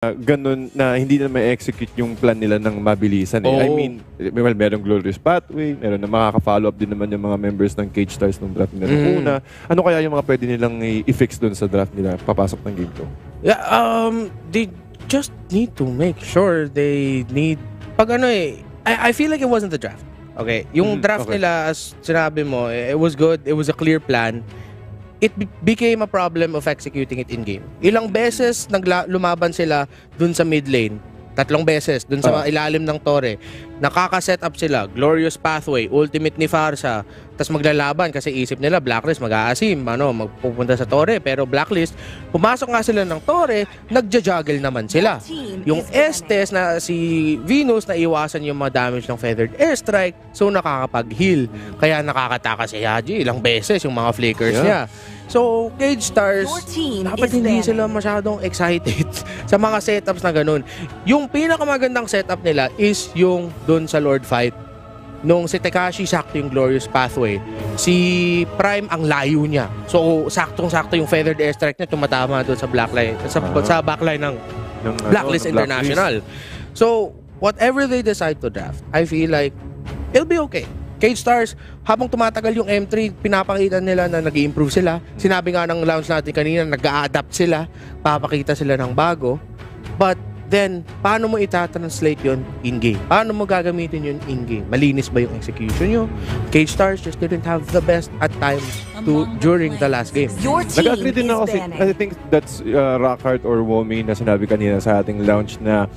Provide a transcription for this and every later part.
ganun na hindi na ma-execute yung plan nila ng mabilisan. I mean, well, merong glorious pathway, meron na makaka-follow up din naman yung mga members ng Cage Stars nung draft nila nung una. Ano kaya yung mga pwede nilang i-fix doon sa draft nila papasok ng game 2? Yeah, they just need to make sure they need I feel like it wasn't the draft. Okay, yung draft nila, as sinabi mo, it was good, it was a clear plan. It became a problem of executing it in-game. Ilang beses lumaban sila dun sa mid lane. 3 beses dun sa ilalim ng Torre. Nakaka-set up sila. Glorious Pathway, ultimate ni Pharsa. Tapos maglalaban kasi isip nila Blacklist mag-aasim, magpupunta sa Torre. Pero Blacklist, pumasok nga sila ng Torre, nagja-juggle naman sila. Yung Estes na si Venus, na iwasan yung mga damage ng Feathered Airstrike, so nakakapag-heal. Kaya nakakataka si Yaji ilang beses yung mga flickers niya. So, Cage Stars, dapat hindi sila masyadong excited sa mga setups na ganun. Yung pinakamagandang setup nila is yung dun sa Lord Fight. Nung si Tekashi, sakto yung Glorious Pathway. Si Prime, ang layo niya. So, saktong-sakto yung Feathered Airstrike niya tumatama doon sa backline, sa backline ng Blacklist International. So, whatever they decide to draft, I feel like it'll be okay. Cage Stars, habang tumatagal yung M3, pinapakita nila na nag-i-improve sila. Sinabi nga ng launch natin kanina, nag-a-adapt sila, papakita sila ng bago. But then, paano mo itatranslate yun in-game? Paano mo gagamitin yun in-game? Malinis ba yung execution nyo? Cage Stars just didn't have the best at times during the last game. Nag-agree din ako kasi I think that's Rockhart or Womi na sinabi kanina sa ating launch na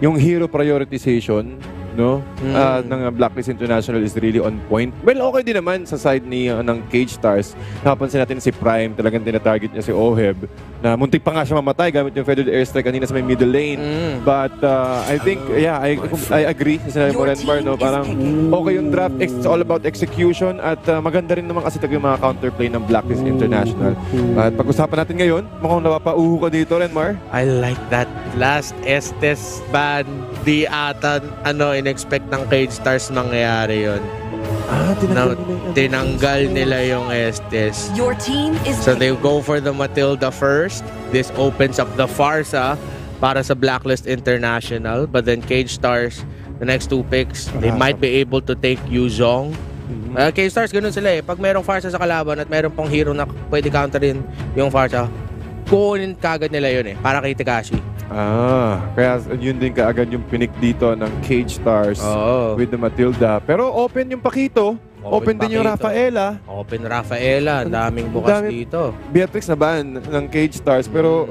yung hero prioritization ng Blacklist International is really on point. Well, okay din naman sa side ng Cage Stars. Napansin natin si Prime, talagang tinatarget niya si Oheb na muntik pa nga siya mamatay gamit yung Feathered Airstrike kanina sa may middle lane. But I think, I agree sa sinabi mo, Renbar, parang okay yung draft. It's all about execution at maganda rin naman kasi yung mga counterplay ng Blacklist International. At pag-usapan natin ngayon, mukhang napapauho ka dito, Renmar. I like that last Estes ban. Di ata, in-expect ng Cage Stars mangyayari yun. Tinanggal nila yung Estes. So they go for the Matilda first. This opens up the Pharsa para sa Blacklist International. But then Cage Stars, the next 2 picks, they might be able to take Yuzong. Cage Stars, ganun sila Pag mayroong Pharsa sa kalaban at mayroong pang hero na pwede counterin yung Pharsa, kukunin kagad nila yun para kay Tekashi. Kaya yun din kaagad yung pinik dito ng Cage Stars with the Matilda. Pero open yung Pakito. Open din yung Rafaela. Open Rafaela. Daming bukas dito. Beatrix na ban ng Cage Stars. Pero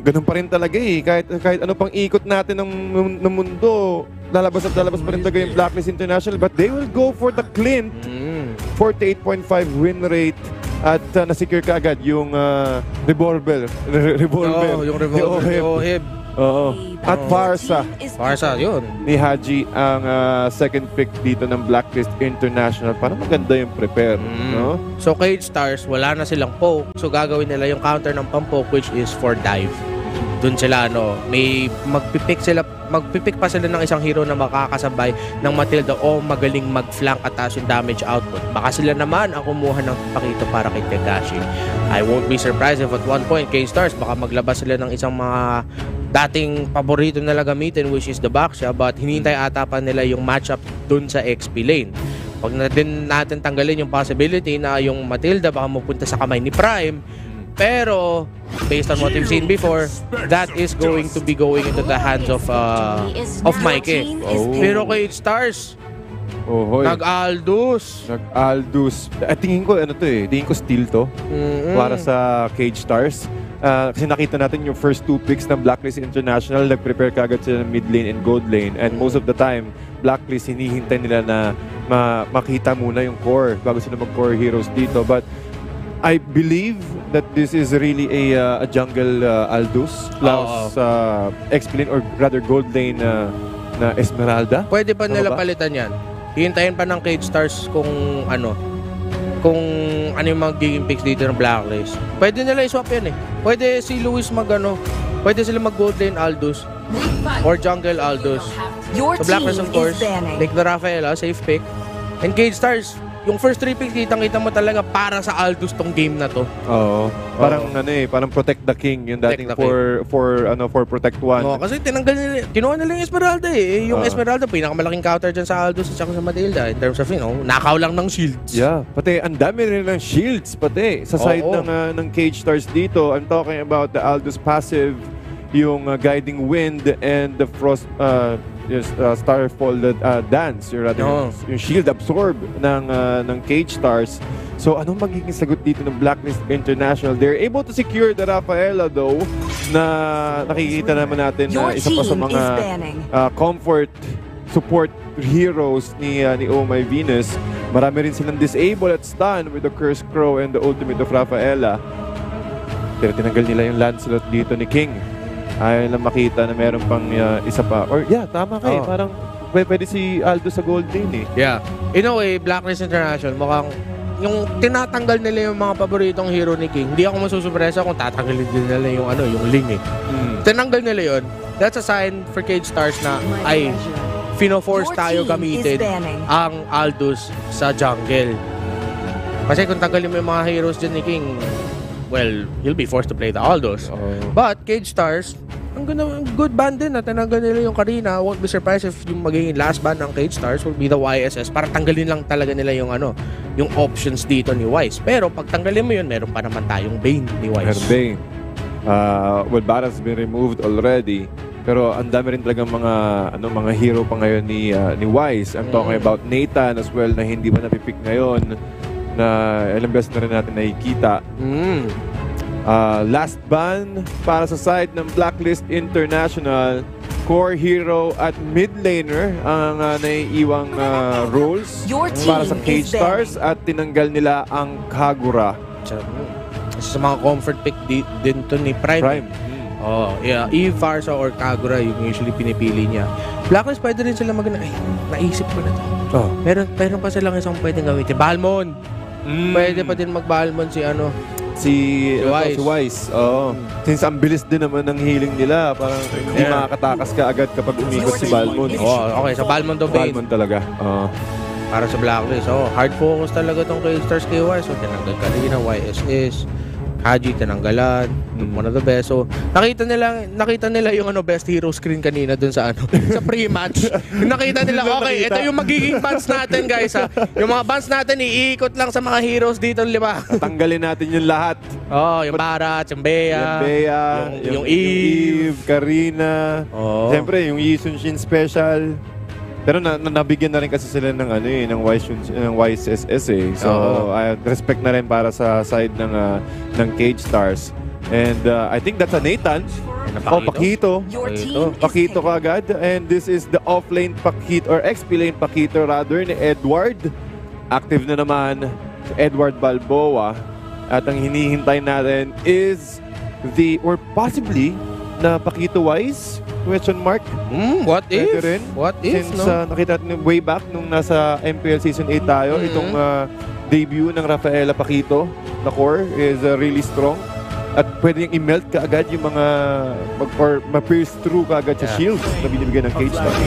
ganun pa rin talaga Kahit ano pang ikot natin ng mundo, lalabas at lalabas pa rin talaga yung Blacklist International. But they will go for the Clint. 48.5 win rate. At na-secure ka agad yung revolver. Yung revolver. Oheb. At Pharsa. Pharsa, yun. Ni Haji ang second pick dito ng Blacklist International. Parang maganda yung prepare. So Cage Stars, wala na silang poke. So gagawin nila yung counter ng pang-poke, which is for dive. Doon sila, may magpipick pa sila ng isang hero na makakasabay ng Matilda o magaling mag-flank at taas yung damage output. Baka sila naman ang kumuha ng Pakito para kay Tekashi. I won't be surprised if at one point, Cage Stars, baka maglabas sila ng isang mga dating paborito nila gamitin, which is the Baxia, but hinihintay ata pa nila yung matchup dun sa XP lane. Pag natin tanggalin yung possibility na yung Matilda baka mapunta sa kamay ni Prime, pero based on what we've seen before, that is going to be going into the hands of Mikey. Pero Cage Stars, nag-Aldous. Tingin ko tingin ko steal to para sa Cage Stars. Kasi nakita natin yung first 2 picks ng Blacklist International, nag-prepare kagad sila ng mid lane and gold lane. And most of the time, Blacklist hinihintay nila na makita muna yung core bago sila mag-core heroes dito. But I believe that this is really a jungle Aldous plus X-Lane or rather gold lane na Esmeralda. Pwede pa nila palitan yan. Hihintayin pa ng Cage Stars kung ano yung magiging picks dito ng Blacklist. Pwede nila i-swap yan Pwede si Luis pwede sila mag-gold lane Aldous or jungle Aldous. So Blacklist, of course, take the Rafaela, safe pick. And Cage Stars, yung first 3 picks, kitang-kita mo talaga para sa Aldous tong game na to. Oo. Parang parang protect the king, yung dating for protect one. Kasi kinuha nila yung Esmeralda eh. Yung Esmeralda, pinakamalaking counter dyan sa Aldous at saka sa Matilda in terms of, nakaw lang ng shields. Yeah, pati ang dami rin ng shields pati sa side ng Cage Stars dito. I'm talking about the Aldous passive, yung Guiding Wind and the Frost Starfall dance, yung shield absorb ng Cage Stars. So anong magiging sagot dito ng Blacklist International? They're able to secure the Rafaela though, na nakikita naman natin na isa pa sa mga comfort support heroes ni Oh My Venus. Marami rin silang disable at stun with the Curse Crow and the ultimate of Rafaela. Pero tinanggal nila yung Lancelot dito ni King. Ayaw lang makita na meron pang isa pa. Or tama kayo. Parang pwede si Aldo sa gold lane eh. Yeah. In a way, Blacklist International, mukhang yung tinatanggal nila yung mga paboritong hero ni King. Hindi ako masusurpresa kung tatanggalin din nila yung Ling eh. Tinanggal nila yun. That's a sign for Cage Stars na fino-force tayo gamitin ang Aldous sa jungle. Kasi kung tanggalin mo yung mga heroes dyan ni King, well, he'll be forced to play the Aldous. But Cage Stars, ang good band din na tinanggal nila yung Karina. Won't be surprised if yung magiging last band ng Cage Stars will be the YSS para tanggalin lang talaga nila yung yung options dito ni Wise. Pero pag tanggalin mo yun, meron pa naman tayong Bane ni Wise. Bane. Well, Baron's been removed already. Pero ang dami rin talagang mga hero pa ngayon ni Wise. I'm talking about Nathan as well na hindi pa napipick ngayon, na ilang beses na rin natin nakikita. Last ban para sa side ng Blacklist International, core hero at mid laner ang naiiwang roles para sa Cage Stars at tinanggal nila ang Kagura. Sa mga comfort pick din to ni Prime. Eve, Farsa or Kagura yung usually pinipili niya. Blacklist pwede rin sila naisip ko na to. Meron pa silang isang pwedeng gamitin. Balmond. Pwede pa din mag-Balmond si Wise. Since ang bilis din naman ng healing nila, parang hindi makakatakas ka agad kapag umikot si Balmond. Okay, sa Balmond o Bane. Balmond talaga. Para sa Blacklist. Hard focus talaga tong Cage Stars kay Wise. So, tinanggal Karina, YSS, Haji, tinanggalan. One of the best. So, nakita nila yung best hero screen kanina dun sa sa pre-match. Nakita nila, okay, ito yung magiging bans natin, guys. Yung mga bans natin, iikot lang sa mga heroes dito, lima. Tanggalin natin yung lahat. Yung Barat, yung Bea, yung Eve, Karina. Siyempre, yung Yi Sun Shin special. Pero nabigyan na rin kasi sila ng YSS eh. So, respect na rin para sa side ng Cage Stars. And I think that's a Nathan. Pakito. Pakito kagad. And this is the off-lane Pakito or XP lane Pakito rather ni Edward. Active na naman si Edward Balboa. At ang hinihintay natin is or possibly na Pakito Wise? Question mark? What if? What if? Since nakita natin way back nung nasa MPL Season 8 tayo, itong debut ng Rafaela Pakito na core is really strong. At pwede yung i-melt ka agad yung mga or ma-pierce through ka agad sa shield na binibigyan ng Cage Stars.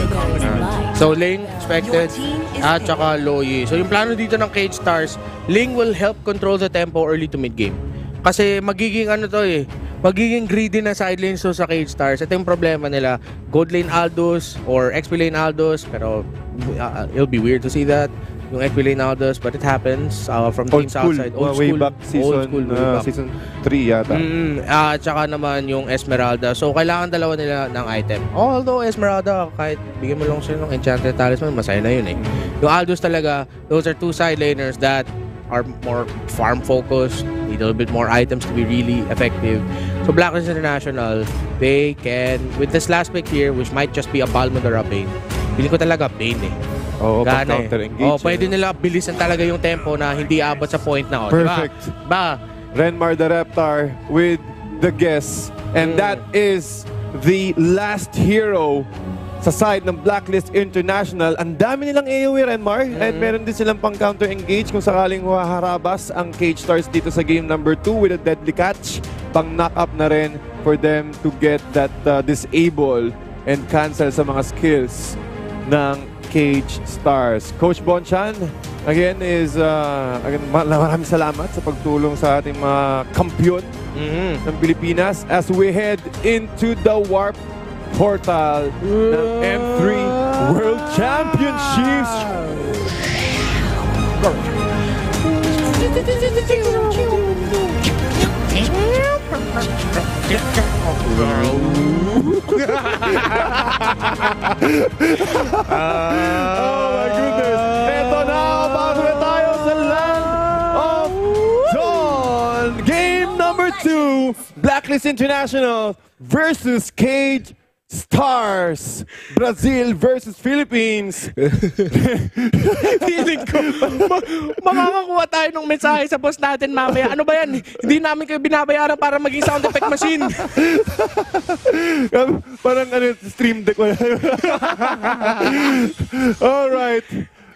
So Ling expected at saka Loyi. So yung plano dito ng Cage Stars, Ling will help control the tempo early to mid game. Kasi magiging magiging greedy na side lanes sa Cage Stars. Ito yung problema nila. Gold lane Aldous or XP lane Aldous, pero it'll be weird to see that. Yung XP lane Aldous, but it happens from teams outside. Way back season 3 yata. At saka naman yung Esmeralda. So kailangan dalawa nila ng item. Although Esmeralda, kahit bigyan mo lang sila ng Enchanted Talisman, masaya na yun eh. Yung Aldous talaga, those are two side laners that are more farm focused, need a little bit more items to be really effective. So Blacklist International, they can, with this last pick here, which might just be a Balmond or a Bane, pili ko talaga Bane eh. Counter-engage. Pwede nila bilisan talaga yung tempo na hindi abot sa point na. Perfect. Diba? Renmar the Reptar with the guess. And that is the last hero sa side ng Blacklist International. Ang dami nilang AoE, Renmar. And meron din silang pang counter-engage kung sakaling haharabas ang Cage Stars dito sa game number 2 with a deadly catch. Pang knock-up na rin for them to get that disable and cancel sa mga skills ng Cage Stars. Coach Bonchan, again, maraming salamat sa pagtulong sa ating mga kampyon ng Pilipinas as we head into the Warp Portal ng M3 World Championships. Oh my goodness! Eto na, pasok na tayo sa Land of Dawn! Game number 2, Blacklist International versus Cage Stars. Brazil versus Philippines. Feeling ko, makakakuha tayo ng mensahe sa boss natin mamaya. Ano ba yan? Hindi namin kayo binabayaran para maging sound effect machine. Parang stream deck. Alright.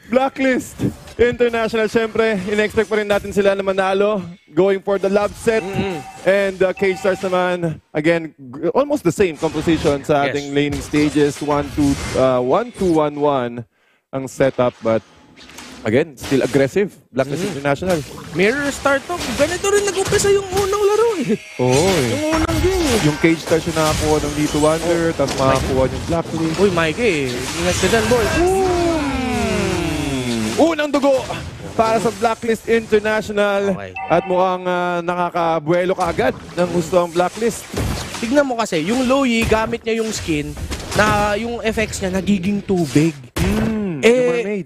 Blacklist International, syempre, in-expect pa rin natin sila na manalo. Going for the love set. And Cage Stars naman, again, almost the same composition sa ating laning stages. 1-2-1-1 ang setup, but again, still aggressive. Blacklist International. Mirror start to. Ganito rin nag-umpisa yung unang laro eh. Yung unang game eh. Yung Cage Stars yung nakakuha ng Lito Wonder, tapos makakuha yung Blacklist. Uy, Mikey, ingat ka dyan, boy. Unang dugo para sa Blacklist International. Okay. At mukhang nakakabuelo ka agad ng gusto ang Blacklist. Tignan mo kasi, yung Loyi, gamit niya yung skin na yung effects niya nagiging tubig.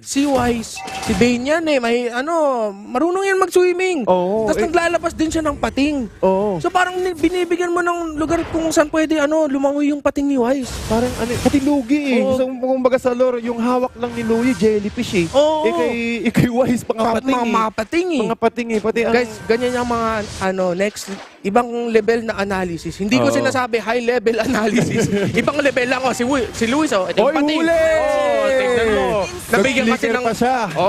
Si Wise, si Bane yan eh, marunong yan mag-swimming. Tapos naglalabas din siya ng pating. So parang binibigyan mo ng lugar kung saan pwede lumangoy yung pating ni Wise. Parang pati lugi eh. So, kumbaga sa lore, yung hawak lang ni Louie, jellyfish eh. Ikay Wise, pangapating eh. Mga pating eh. Pangapating eh. Pati guys, ganyan yung mga next, ibang level na analysis. Hindi ko sinasabi high level analysis. Ibang level lang si Luis ito yung pating. Tignan mo.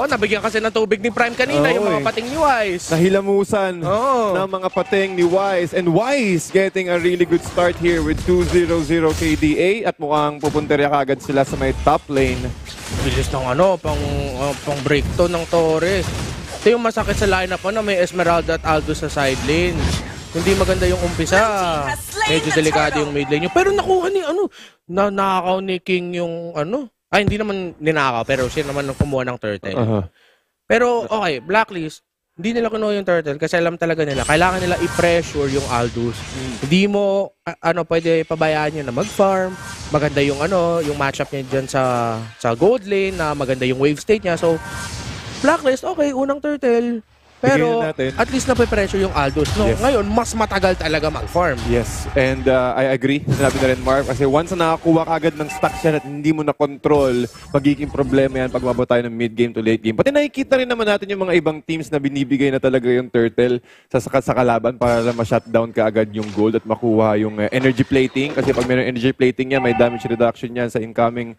Nabigyan kasi ng tubig ni Prime kanina, yung mga pating ni Wise. Nahilamusan ng mga pating ni Wise. And Wise getting a really good start here with 2-0-0 KDA. At mukhang pupunterya kagad sila sa may top lane. Bilis ng pang break to ng Torres. Ito yung masakit sa lineup na may Esmeralda at Aldo sa side lane. Hindi maganda yung umpisa. Medyo delikado yung mid lane. Pero nakuha ni nakakaw ni King yung hindi naman ninakaw, pero siya naman ang kumuha ng turtle. Pero okay, Blacklist, hindi nila kinuha yung turtle kasi alam talaga nila, kailangan nila i-pressure yung Aldous. Hindi mo, pwede pabayaan nyo na mag-farm. Maganda yung yung matchup niya dyan sa gold lane, na maganda yung wave state niya. So, Blacklist, okay, unang turtle. Pero at least nape-pressure yung Aldous. Ngayon, mas matagal talaga mag-farm. Yes, and I agree. Sinabi na rin, Marv, kasi once na nakakuha ka agad ng stock siya at hindi mo na-control, magiging problema yan pag mababa tayo ng mid-game to late game. Pati nakikita rin naman natin yung mga ibang teams na binibigay na talaga yung turtle sa kalaban para ma-shutdown ka agad yung gold at makuha yung energy plating. Kasi pag mayroong energy plating yan, may damage reduction yan sa incoming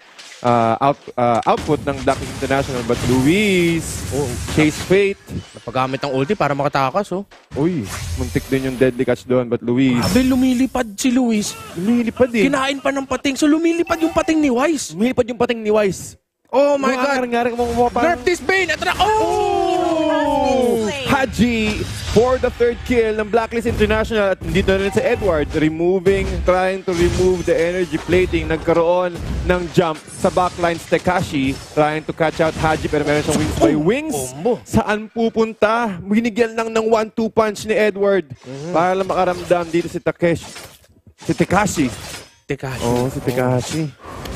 output ng Blacklist International. But Luis, Chase Fate, napagamit ang ulti para makatakas, Uy, muntik din yung deadly catch doon. But Luis, lumilipad si Luis. Lumilipad eh. Kinain pa ng pating. So lumilipad yung pating ni Wise. Lumilipad yung pating ni Wise. Oh my God. Nerf this Bane. Haji for the third kill ng Blacklist International. At dito na rin si Edward trying to remove the energy plating. Nagkaroon ng jump sa backlines Tekashi, trying to catch out Haji, pero meron siyang wings by wings. Saan pupunta? Binigyan lang ng 1-2 punch ni Edward para lang makaramdam dito si Tekashi. Si Tekashi.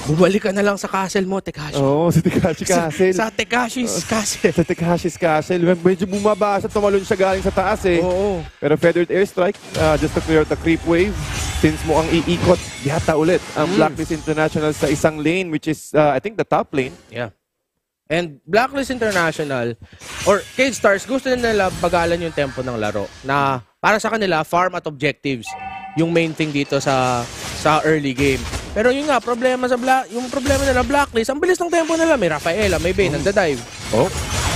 Bumalik ka na lang sa castle mo, Tekashi. Si Tekashi Castle. Sa Tekashi's Castle. Sa Tekashi's Castle. Medyo bumaba sa tumalon siya galing sa taas eh. Pero feathered airstrike, just to clear out the creep wave. Since mo ang iikot, yata ulit ang Blacklist International sa isang lane, which is, I think, the top lane. Yeah. And Blacklist International, or Cage Stars, gusto nila bagalan yung tempo ng laro. Na para sa kanila, farm at objectives. Yung main thing dito sa early game. Pero yun nga, yung problema nila Blacklist, ang bilis ng tempo nila. May Rafaela, may Bane, nanda-dive.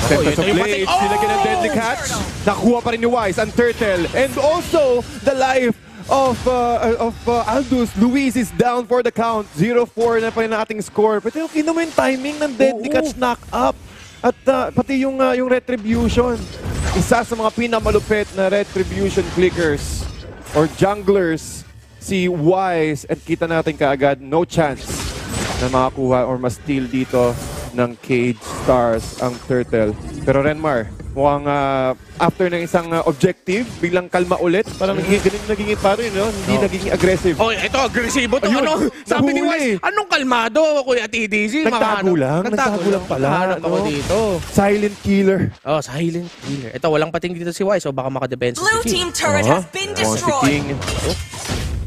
Center of play, nilagyan ng deadly catch. Nakuha pa rin ni Wise ang turtle. And also, the life of Aldous. Luis is down for the count. 0-4 na pa rin ang ating score. Pero okay naman yung timing ng deadly catch knock-up. At pati yung retribution. Isa sa mga pinamalupit na retribution flickers or junglers, si Wise. At kita natin kaagad, no chance na makakuha or ma-steal dito ng Cage Stars ang Turtle. Pero Renmar, mukhang after ng isang objective, biglang kalma ulit. Parang naging paro yun, no? Hindi naging aggressive. Oh, ito, agresibo to. Ayun, Ano? Sabi ni nahuli. Wise, anong kalmado, Kuya TDC? Nagtago lang pala. Hanap ako Ano? dito. Silent killer. Oh, silent killer. Ito, walang pating dito si Wise, so baka makadepensa Blue si King. team turret has been Si destroyed. King.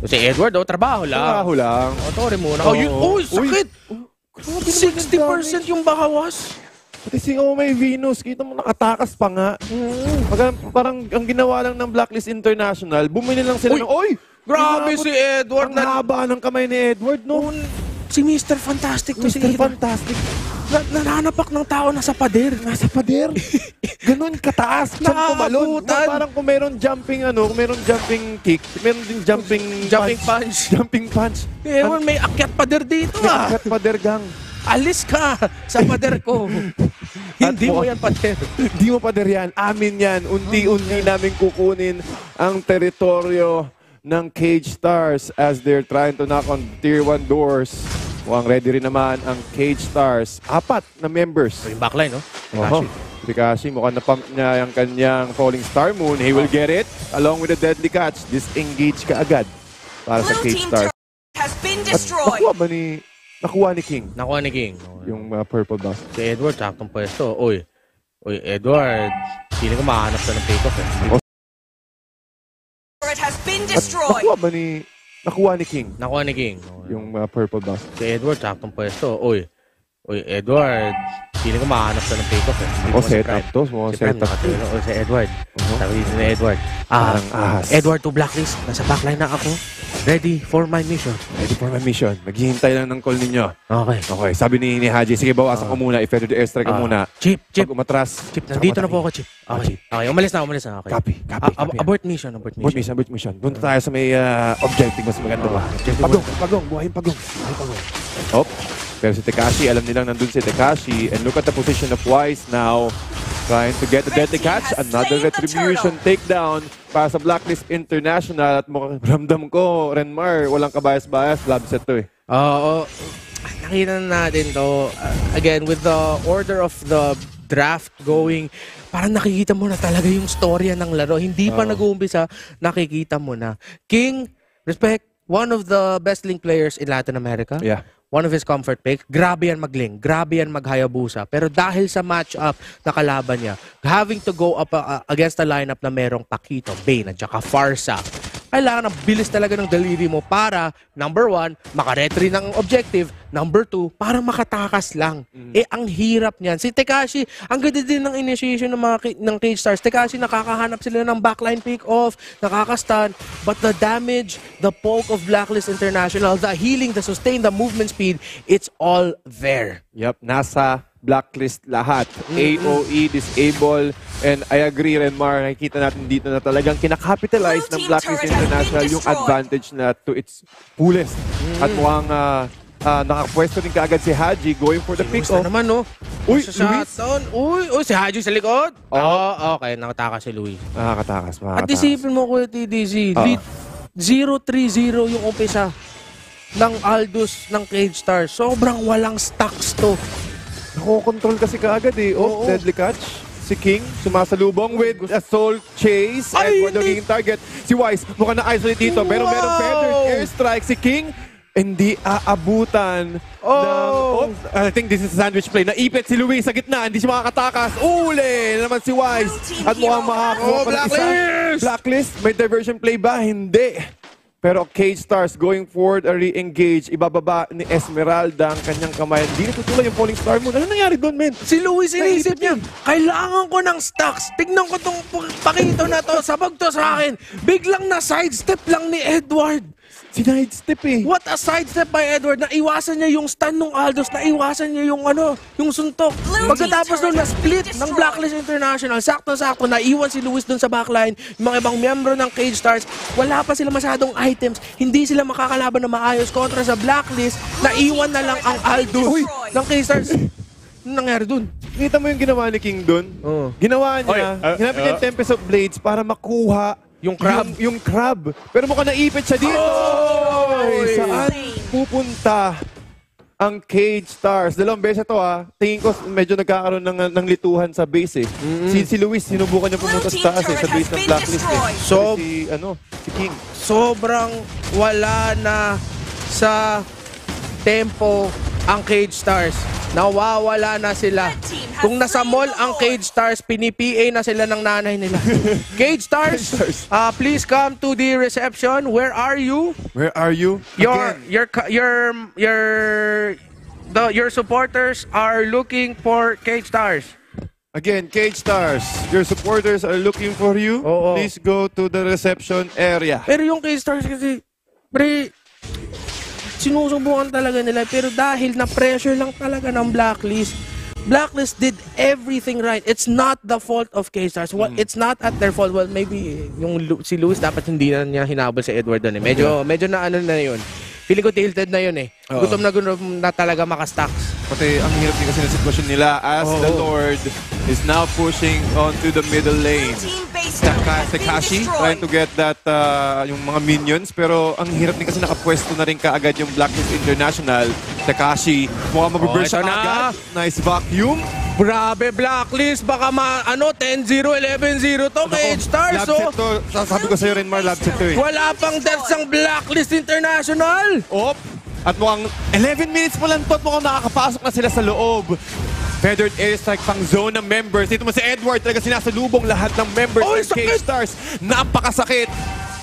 Si Edward, trabaho lang. Trabaho lang. Oh, sorry muna. Oh, yun, sakit! 60% yung bahawas. Pati si Omay Venus, kita mo nakatakas pa nga. Parang ang ginawa lang ng Blacklist International, bumili lang sila ng, oy! Grabe si Edward. Ang haba ng kamay ni Edward, no? Si Mr. Fantastic to si Mr. Edward. Fantastic. Nananapak ng tao nasa pader. Nasa pader. Ganun kataas. Siyang tumalon. Naabutan. Parang kung meron jumping, kung meron jumping kick, meron din jumping punch. Jumping punch. Ewan, may akyat pader dito May ah. akyat pader gang. Alis ka sa pader ko. Hindi mo yan pader. Hindi mo pader yan. Amin yan. Unti-unti namin kukunin ang teritoryo ng Cage Stars as they're trying to knock on Tier 1 doors. Mukhang ready rin naman ang Cage Stars. 4 na members. Yung backline, no? Oho. Rikashi, mukhang napump niya yung kanyang Falling Star Moon. He will get it along with the Deadly Catch. Disengage ka agad para sa Blue Cage team Stars. turret has been At destroyed. nakuha ni King Nakuha ni King. yung purple box. Si Edward, saktong pwesto. Uy, Edward. Feeling ko makahanap ka ng take-off eh. Turret has been At destroyed. nakuha ni King Nakuha ni King. yung purple box. Si Edward, saktong pwesto. Uy, Edward. Feeling ko makahanap ka ng take-off eh. Hindi O mo si set Prime. up to. Mukhang Si set Prime up to. nakatulong. O si Edward. Sabi dito ni Edward. Parang ahas. Edward to Blacklist. Nasa backline na ako. Ready for my mission. Ready for my mission. Maghihintay lang ng call ninyo. Okay. Okay, sabi ni Haji, sige bawasan ko muna. If ever the airstrike ka muna. Chip. Pag umatras. Chip, nandito na po ako, Chip. Okay. Okay, umalis na. Okay. Copy. Abort mission. Abort mission. Doon tayo sa may objective. Mas maganda ba? Pagong. Buhayin pagong. Hop. Pero si Tekashi, alam nilang nandun si Tekashi. And look at the position of Wise now. Trying to get the Deadly Catch. Another retribution takedown para sa Blacklist International. At mukhang ramdam ko, Renmar, walang kabayas-bayas. Lab set to eh. Oo. Nakita na natin to. Again, with the order of the draft going, parang nakikita mo na talaga yung storya ng laro. Hindi pa nag-uumpisa, nakikita mo na. King, respect, one of the best link players in Latin America. Yeah. One of his comfort picks. Grabe yan mag-link. Grabe yan mag-Hayabusa. Pero dahil sa match-up na kalaban niya, having to go up against a lineup na merong Paquito, Bane, at saka Farsa, kailangan ang bilis talaga ng daliri mo para, number 1, makaretry ng objective. Number 2, para makatakas lang. Ang hirap niyan. Si Tekashi, ang ganda din ng initiation ng Cage Stars. Tekashi, nakakahanap sila ng backline pick-off, nakakastan. But the damage, the poke of Blacklist International, the healing, the sustain, the movement speed, it's all there. Yep, nasa Blacklist lahat. AOE, disable, and I agree, Renmar, nakikita natin dito na talagang kinakapitalize ng Blacklist International yung advantage na to its fullest. At mukhang nakapwesto din kaagad si Haji going for the pick-off. naman, no? Uy, Shutdown. Uy, si Haji sa likod. Okay. Nakataka si Luis. Nakakatakas. At isipin mo, Kuya TDC, lead 0-3-0 yung umpisa ng Aldous ng Cage Stars. Sobrang walang stocks to. Nakokontrol kasi kaagad eh. Oo. Deadly Catch. Si King, sumasalubong with a soul chase. Ay, And magiging target. Si Wise, mukhang na-isolate dito. Pero merong feathered airstrike. Si King, hindi aabutan ng... I think this is a sandwich play. Naipit si Luis sa gitna. Hindi siya makakatakas. Uli na naman si Wise. At mukhang makakuha pa ng isa. Blacklist. May diversion play ba? Hindi. Pero Cage Stars going forward, re-engage. Ibababa ni Esmeralda ang kanyang kamay. Hindi natutuloy yung Falling Star Moon. Ano nangyari doon, men? Si Luis inisip niya, kailangan ko ng stocks. Tignan ko tong Paquito na to. Sabag to sa akin. Biglang na sidestep lang ni Edward. Sinidestep eh. What a sidestep by Edward. Naiwasan niya yung stun ng Aldos. Naiwasan niya yung yung suntok. Pagkatapos nung na-split ng Blacklist International, sakto-sakto, naiwan si Lewis dun sa backline. Yung mga ibang miyembro ng Cage Stars, wala pa sila masyadong items. Hindi sila makakalaban na maayos kontra sa Blacklist. Naiwan na lang ang Aldos ng Cage Stars. Anong nangyari dun? Kita mo yung ginawa ni King dun? Oo. Ginawa niya, ginamit niya yung Tempest of Blades para makuha Yung crab. Yung crab. Pero mukhang naipit siya dito. Oy! Saan pupunta ang Cage Stars? Dalawang beses ito Tingin ko medyo nagkakaroon ng lituhan sa base eh. Si Luis, sinubukan niya pumunta sa taas sa base ng Blacklist eh. So, si King. sobrang wala na sa tempo ang Cage Stars. Nawawala na sila. Kung nasa mall ang Cage Stars, pini-PA na sila ng nanay nila. Cage Stars, please come to the reception. Where are you? Where are you? Your supporters are looking for Cage Stars. Again, Cage Stars, your supporters are looking for you. Oo. Please go to the reception area. Pero yung Cage Stars kasi, sinusubukan talaga nila. Pero dahil na-pressure lang talaga ng Blacklist, Blacklist did everything right. It's not the fault of K-Stars. It's not at their fault. Well, maybe si Lewis dapat hindi na niya hinabol si Edward doon eh. Medyo na na yun. Feeling ko tilted na yun eh. Gutom na talaga makastacks. Pati ang hirap din kasi ng sitwasyon nila as the Lord is now pushing onto the middle lane. Tekashi trying to get that yung mga minions, pero ang hirap din kasi nakapwesto na rin kaagad yung Blacklist International. Tekashi, mukhang mabiburst siya agad. Nice vacuum. Grabe, Blacklist. Baka 10-0, 11-0 to kay Stars. Lab set to. Sabi ko sa'yo rin, Mar, lab set to eh. Wala pang deaths ang Blacklist International. Op! At mukhang 11 minutes pa lang to at mukhang nakakapasok na sila sa loob. Feathered airstrike pang zone ng members. Dito mo si Edward talaga sinasalubong lahat ng members ng K-Stars. Napakasakit.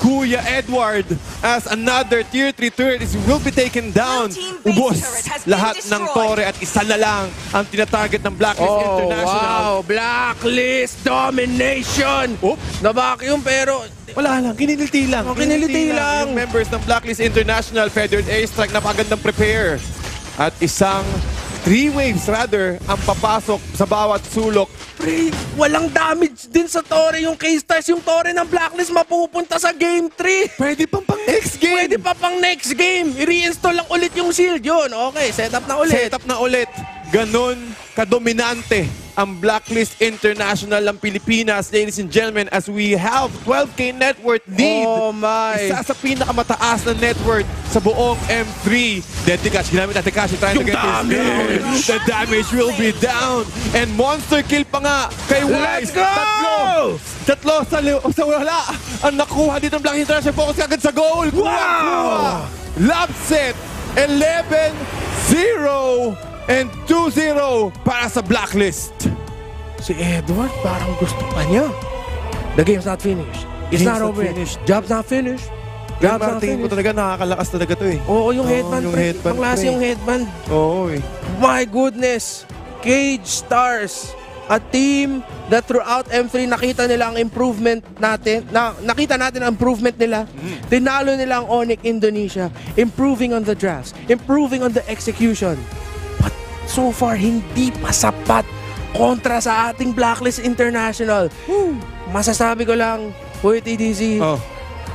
Kuya Edward as another tier 3 turret will be taken down. Ubos lahat ng tore at isa na lang ang tinatarget ng Blacklist International. Wow! Blacklist domination! Na-vacuum pero wala lang, kiniliti lang. Kiniliti lang. Yung members ng Blacklist International, Feathered airstrike, napakagandang prepare. At isang 3 waves rather ang papasok sa bawat sulok. Walang damage din sa Tore yung K-Stars. Yung Tore ng Blacklist mapupunta sa Game 3. Pwede pang next game. Pwede pa pang next game. I-reinstall lang ulit yung shield yun. Okay, setup na ulit. Setup na ulit. Ganon kadominante ang Blacklist International ng Pilipinas, ladies and gentlemen, as we have 12K net worth lead. Oh my. Isa sa pinakamataas na net worth sa buong M3. Dead Tekashi, ginamit na Tekashi trying to get his damage. The damage will be down. And monster kill pa nga kay Wise. Let's go! Tatlo sa wala. Ang nakuha dito ng Blacklist International. Focus agad sa goal. Wow! Lab set 11-0. And 2-0 para sa Blacklist. Si Edward parang gusto pa niya. The game's not finished. It's not over yet. Job's not finished. Job's not Tingin ko finished. talaga nakakalakas talaga to eh. Oo, yung headband. yung headband, Pangklase pre. yung headband. Oo eh. My goodness. Cage Stars. A team that throughout M3 nakita nila ang improvement natin. Nakita natin ang improvement nila. Tinalo nila ang Onyx Indonesia. Improving on the drafts. Improving on the execution. But so far, hindi pa sapat kontra sa ating Blacklist International. Masasabi ko lang, Kuya TDC,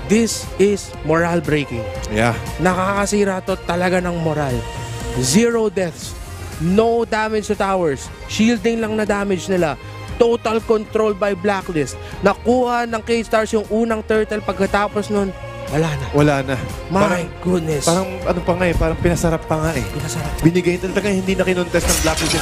this is moral breaking. Yeah. Nakakasira to talaga ng moral. 0 deaths. No damage to towers. Shielding lang na damage nila. Total control by Blacklist. Nakuha ng K-Stars yung unang turtle, pagkatapos nun, wala na. Wala na. My goodness. Parang ano pa nga eh, parang pinasarap pa nga eh. Pinasarap. Binigay talaga, hindi na kinontest ng Blacklist.